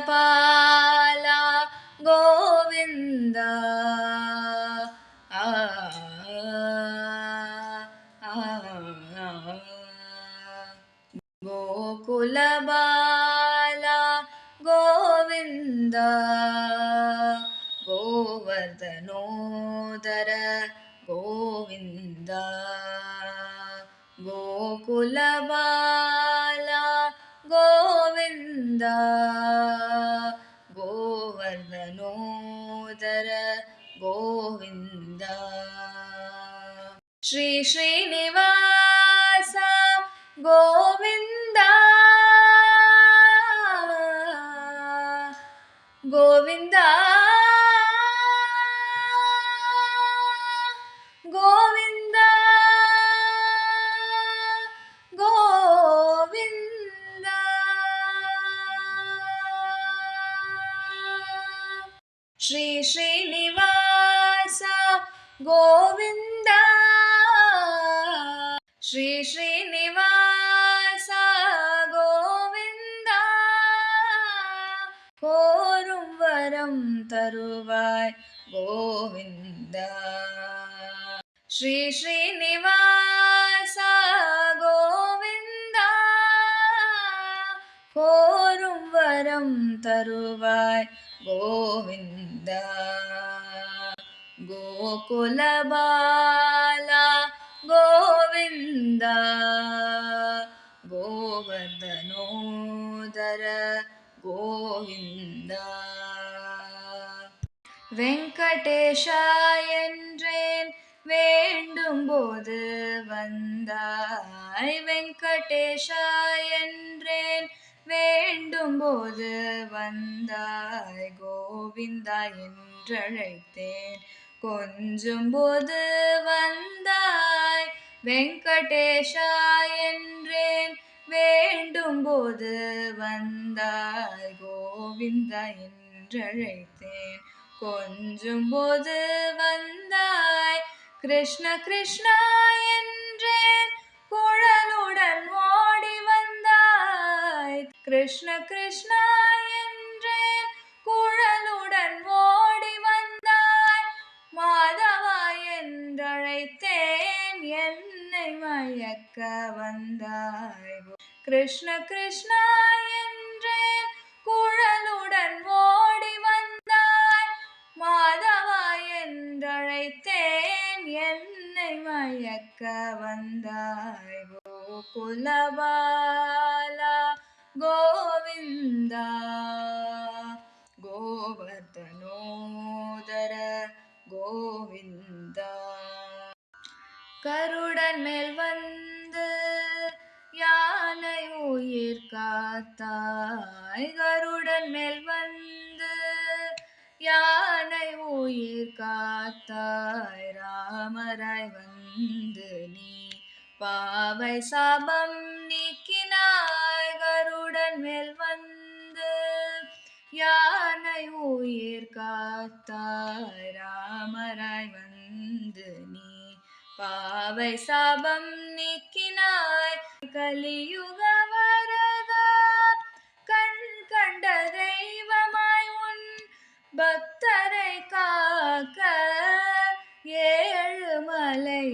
गोकुलपाला गोविन्द गोकुलबाला गोविन्द गोवर्धनोदर गोविन्द गोकुलबाला गोविन्द गोवर्धनोदर गोविन्द श्री श्रीनिवास गोविन्द गोविन्द गोविन्द गोविन्द श्री श्रीनिवास गोविन्द श्री श्रीनिवास गोविन्द कोरुं वरं तरुवाय गोविन्द श्री श्रीनिवास गोविन्द कोरुं वरं तरुवाय गोविन्द गोकुलबाला गोविन्द गोवर्धनोदर गोविन्द வெங்கடேஷா என்றேன் வேண்டும் போது வந்தாய் வெங்கடேஷா என்றேன் வேண்டும் போது வந்தாய் கோவிந்தா என்றழைத்தேன் கொஞ்சும் போது வந்தாய் வெங்கடேஷா என்றேன் வேண்டும் போது வந்தாய் கோவிந்தா என்றழைத்தேன் கொஞ்சும் போது வந்தாய் கிருஷ்ண கிருஷ்ணா என்றேன் குழலுடன் ஓடி வந்தாய் கிருஷ்ண கிருஷ்ணா என்றேன் குழலுடன் ஓடி வந்தாய் மாதவா என்றழைத்தேன் என்னை மயக்க வந்தாய் கிருஷ்ண கிருஷ்ணா என்றேன் குழலுடன் ஓடி வந்தாய் மாதவா என்றழைத்தேன் என்னை மயக்க வந்தாய் கோகுலபாலா கோவிந்தா கோவர்தனோதர கோவிந்தா கருடன் மேல் வந்து யானை உயிர் காத்தாய் கருடன் மேல் வந்து யானை உயிர் காத்தாய் ராமராய் வந்து நீ பாவை சாபம் நீக்கினாய் கருடன் மேல் வந்து யானை உயிர் காத்தாய் ராமராய் வந்து நீ பாவை சாபம் நீக்கினாய் கலியுக வரதா கண் கண்ட தெய்வமாய் உன் பக்தரை காக்க ஏழுமலை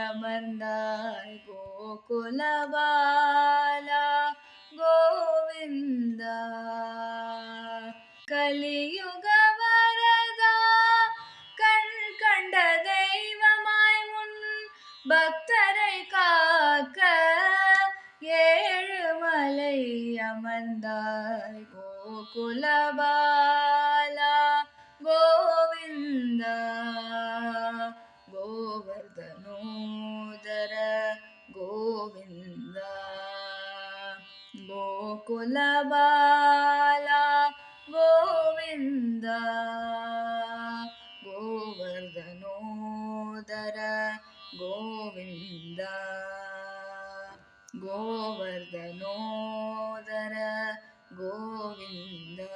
அமர்ந்தாய் கோகுலபாலா கோவிந்தா கலியுக வரதா கண் கண்ட தெய்வமாய் உன் பக்தரை காக்க ஏழுமலை அமர்ந்தாய் கோகுலபாலா கோவிந்தா கோவர்தனோதர கோவிந்தா கோகுலபாலா கோவிந்தா கோவர்தனோதர கோவிந்தா கோவர்தனோதர கோவிந்தா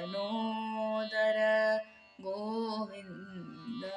கோவர்தனோதர கோவிந்தா